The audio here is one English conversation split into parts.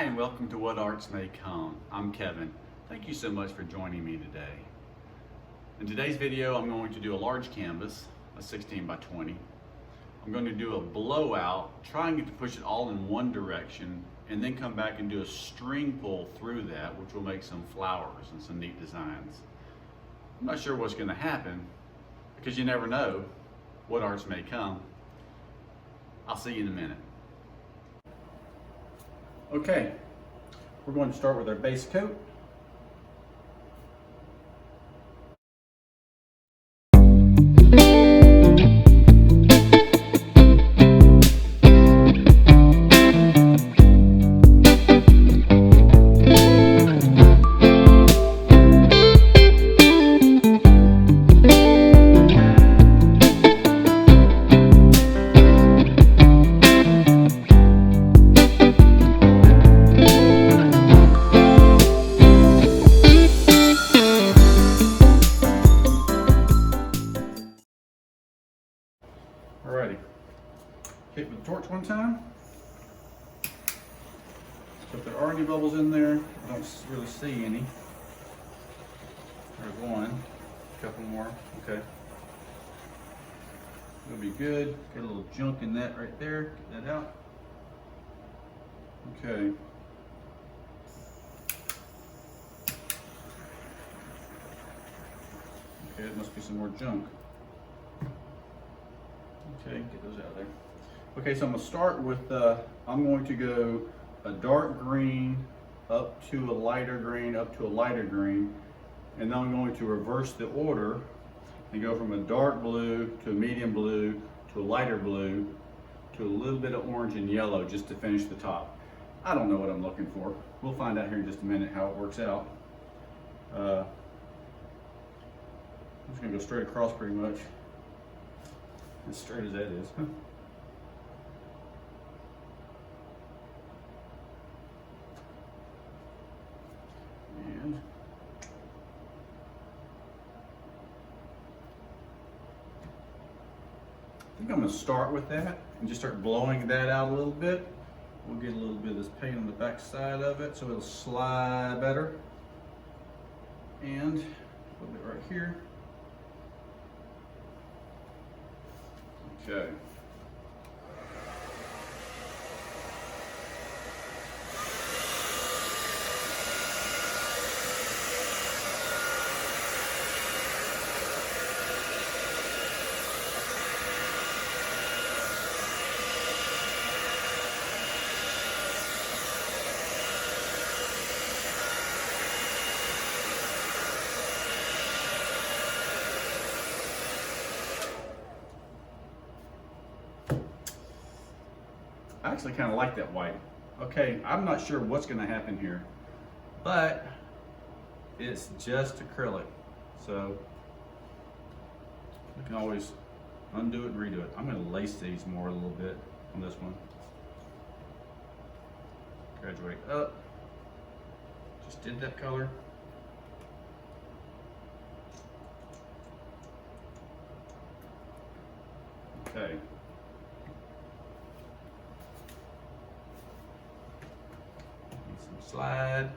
Hi and welcome to What Arts May Come. I'm Kevin. Thank you so much for joining me today. In today's video, I'm going to do a large canvas, a 16 by 20. I'm going to do a blowout, trying to push it all in one direction, and then come back and do a string pull through that, which will make some flowers and some neat designs. I'm not sure what's going to happen, because you never know what arts may come. I'll see you in a minute. Okay, we're going to start with our base coat. Alrighty, hit with the torch one time. So if there are any bubbles in there, I don't really see any. There's one, a couple more, okay. It'll be good. Got a little junk in that right there, get that out. Okay. Okay, it must be some more junk. Okay, get those out of there. Okay, so I'm going to start with, I'm going to go a dark green up to a lighter green, up to a lighter green, and then I'm going to reverse the order and go from a dark blue to a medium blue to a lighter blue to a little bit of orange and yellow just to finish the top. I don't know what I'm looking for. We'll find out here in just a minute how it works out. I'm just going to go straight across pretty much. As straight as that is. And I think I'm going to start with that and just start blowing that out a little bit. We'll get a little bit of this paint on the back side of it so it'll slide better. And a little bit right here. Okay. I actually kind of like that white. Okay, I'm not sure what's going to happen here, but it's just acrylic, so you can always undo it and redo it. I'm going to lace these more a little bit on this one. Graduate up. Just did that color. Okay. Slide.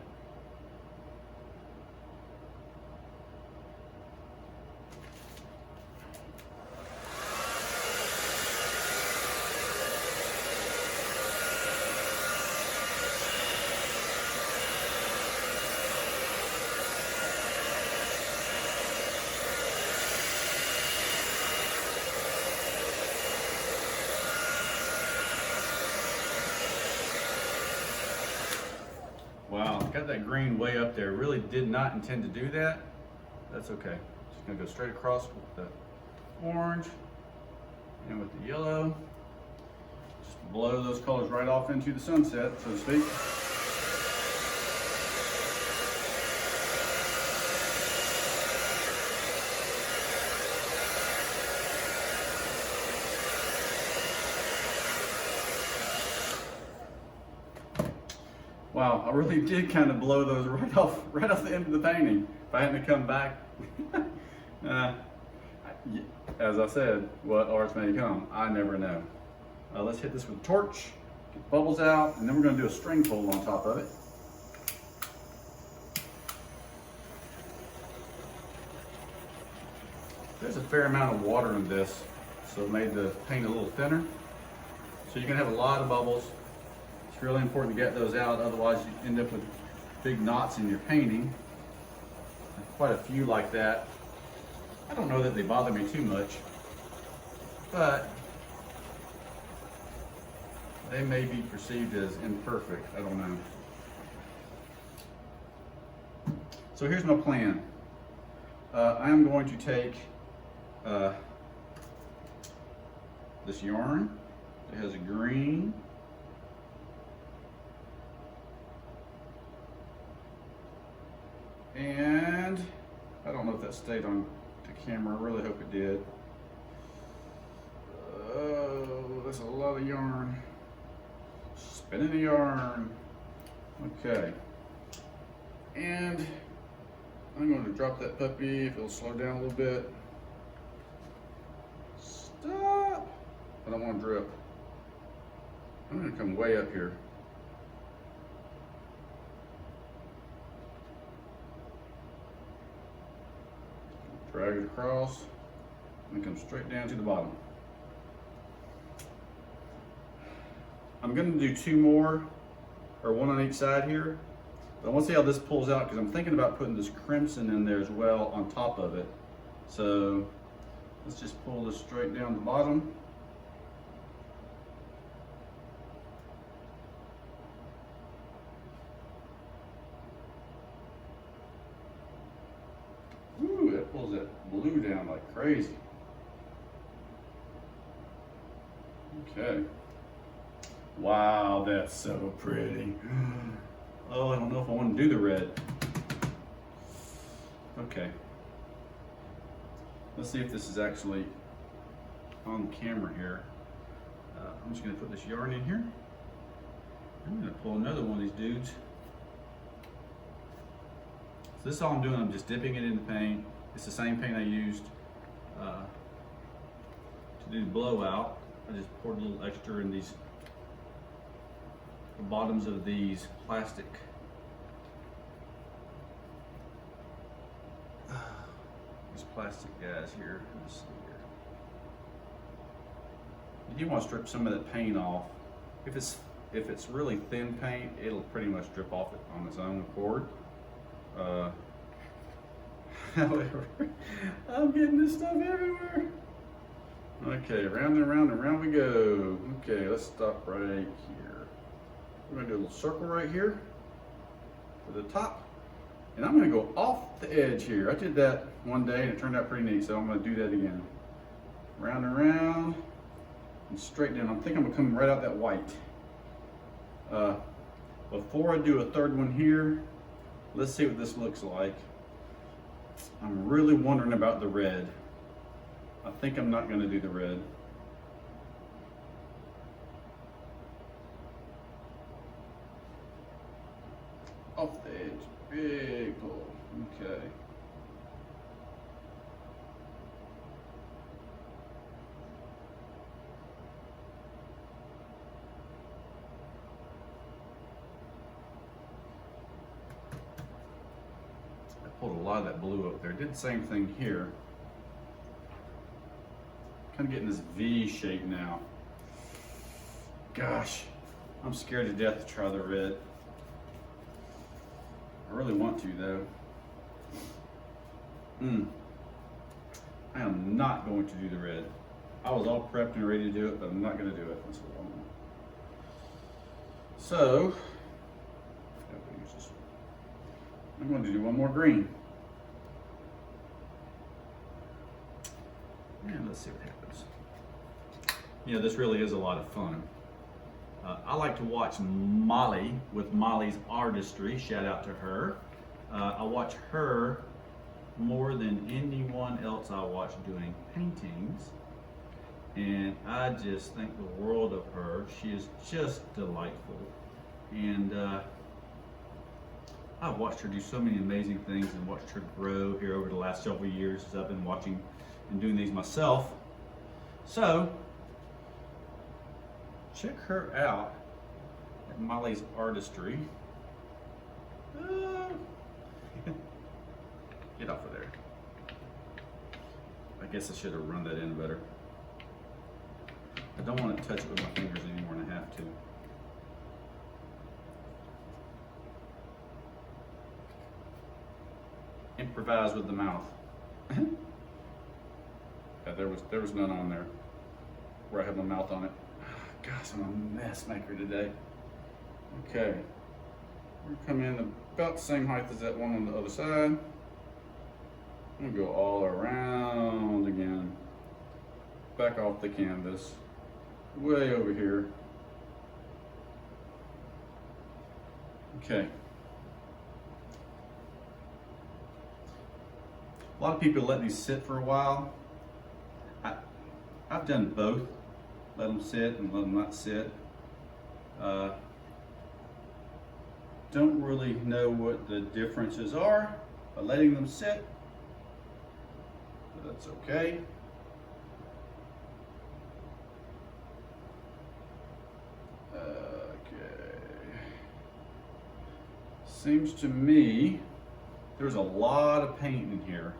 Wow, got that green way up there. Really did not intend to do that. That's okay. Just gonna go straight across with the orange and with the yellow. Just blow those colors right off into the sunset, so to speak. Wow, I really did kind of blow those right off the end of the painting. If I hadn't come back, as I said, what arts may come, I never know. Let's hit this with a torch Get the bubbles out, and then we're going to do a string pull on top of it. There's a fair amount of water in this, so it made the paint a little thinner. So you're going to have a lot of bubbles. It's really important to get those out, otherwise you end up with big knots in your painting. Quite a few like that. I don't know that they bother me too much, but they may be perceived as imperfect. I don't know. So here's my plan. I'm going to take this yarn that has a green, and I don't know if that stayed on the camera. I really hope it did. Oh, that's a lot of yarn. Spinning the yarn. Okay. And I'm going to drop that puppy if it'll slow down a little bit. Stop! I don't want to drip. I'm going to come way up here. Drag it across and come straight down to the bottom. I'm going to do two more, or one on each side here. But I want to see how this pulls out because I'm thinking about putting this crimson in there as well on top of it. So let's just pull this straight down the bottom. Ooh, that pulls that blue down like crazy. Okay. Wow, that's so pretty. Oh, I don't know if I want to do the red. Okay. Let's see if this is actually on the camera here. I'm just going to put this yarn in here. I'm going to pull another one of these dudes. So this is all I'm doing. I'm just dipping it in the paint. It's the same paint I used to do the blowout. I just poured a little extra in the bottoms of these plastic guys here. Let's see here. You do want to strip some of that paint off. If it's really thin paint, it'll pretty much drip off it on its own accord. However, I'm getting this stuff everywhere. Okay, round and round and round we go. Okay, let's stop right here. We're going to do a little circle right here for the top. And I'm going to go off the edge here. I did that one day and it turned out pretty neat, so I'm going to do that again. Round and round and straight down. I think I'm going to come right out that white. Before I do a third one here, let's see what this looks like. I'm really wondering about the red. I think I'm not going to do the red. Off the edge, big pull. Okay. I pulled a lot of that blue up there. Did the same thing here. Kind of getting this V shape now. Gosh, I'm scared to death to try the red. I really want to though. I am not going to do the red. I was all prepped and ready to do it, but I'm not going to do it. That's what I want. So, I'm going to do one more green. And let's see what happens. You know, this really is a lot of fun. I like to watch Molly with Molly's Artistry. Shout out to her. I watch her more than anyone else I watch doing paintings. And I just think the world of her. She is just delightful. And I've watched her do so many amazing things and watched her grow here over the last several years as I've been watching and doing these myself. So, check her out. Molly's Artistry. Get off of there. I guess I should have run that in better. I don't want to touch it with my fingers anymore than I have to. Improvise with the mouth. Yeah, there was none on there where I have my mouth on it. Gosh, I'm a mess maker today. Okay, we're coming in about the same height as that one on the other side. I'm gonna go all around again. Back off the canvas, way over here. Okay. A lot of people let these sit for a while. I've done both. Let them sit and let them not sit. Don't really know what the differences are by letting them sit, but that's okay. Okay. Seems to me there's a lot of paint in here.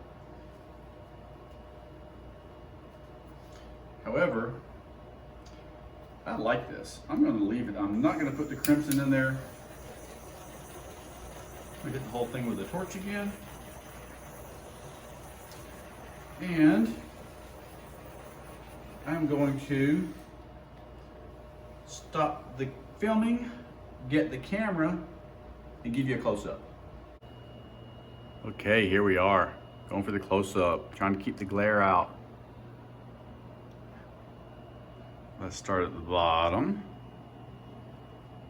However, I like this. I'm going to leave it. I'm not going to put the crimson in there. I'm going to hit the whole thing with the torch again. And I'm going to stop the filming, get the camera, and give you a close-up. Okay, here we are. Going for the close-up, trying to keep the glare out. Let's start at the bottom.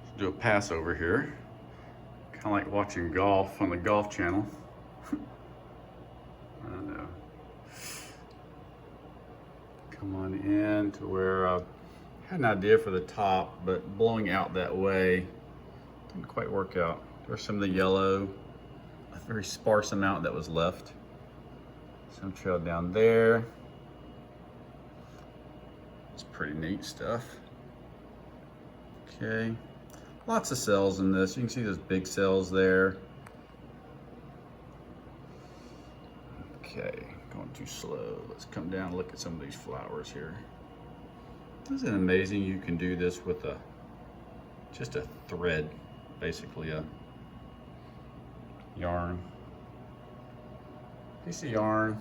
Let's do a pass over here. Kind of like watching golf on the Golf Channel. I don't know. Come on in to where I had an idea for the top, but blowing out that way didn't quite work out. There's some of the yellow, a very sparse amount that was left. Some trail down there. It's pretty neat stuff. Okay, lots of cells in this. You can see those big cells there. Okay, going too slow. Let's come down and look at some of these flowers here. Isn't it amazing you can do this with just a thread, basically a yarn. Piece of yarn.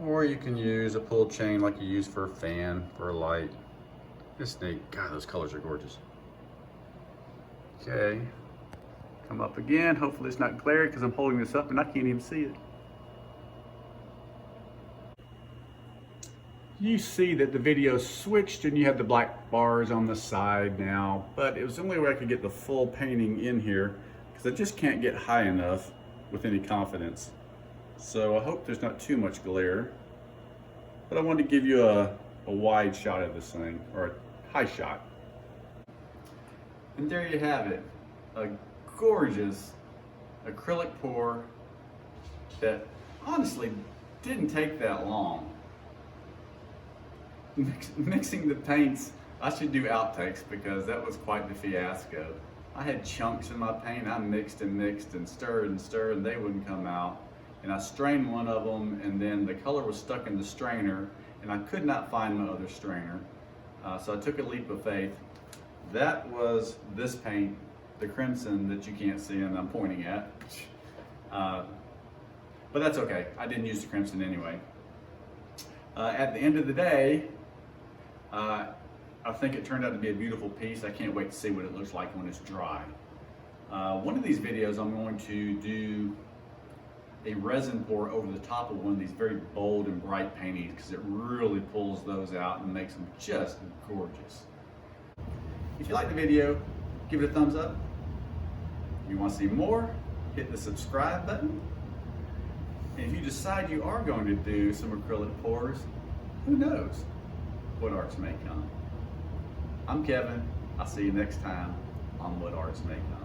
Or you can use a pull chain like you use for a fan, for a light. It's neat. God, those colors are gorgeous. Okay, come up again. Hopefully it's not glary because I'm holding this up and I can't even see it. You see that the video switched and you have the black bars on the side now, but it was the only way I could get the full painting in here because I just can't get high enough with any confidence. So I hope there's not too much glare, but I wanted to give you a wide shot of this thing, or a high shot. And there you have it, a gorgeous acrylic pour that honestly didn't take that long. Mixing the paints, I should do outtakes because that was quite the fiasco. I had chunks in my paint, I mixed and mixed and stirred and they wouldn't come out. And I strained one of them and then the color was stuck in the strainer and I could not find my other strainer. So I took a leap of faith. That was this paint, the crimson that you can't see and I'm pointing at. But that's okay, I didn't use the crimson anyway. At the end of the day, I think it turned out to be a beautiful piece. I can't wait to see what it looks like when it's dry. One of these videos I'm going to do a resin pour over the top of one of these very bold and bright paintings because it really pulls those out and makes them just gorgeous. If you like the video, give it a thumbs up. If you want to see more, hit the subscribe button. And if you decide you are going to do some acrylic pours, who knows what arts may come. I'm Kevin. I'll see you next time on What Arts May Come.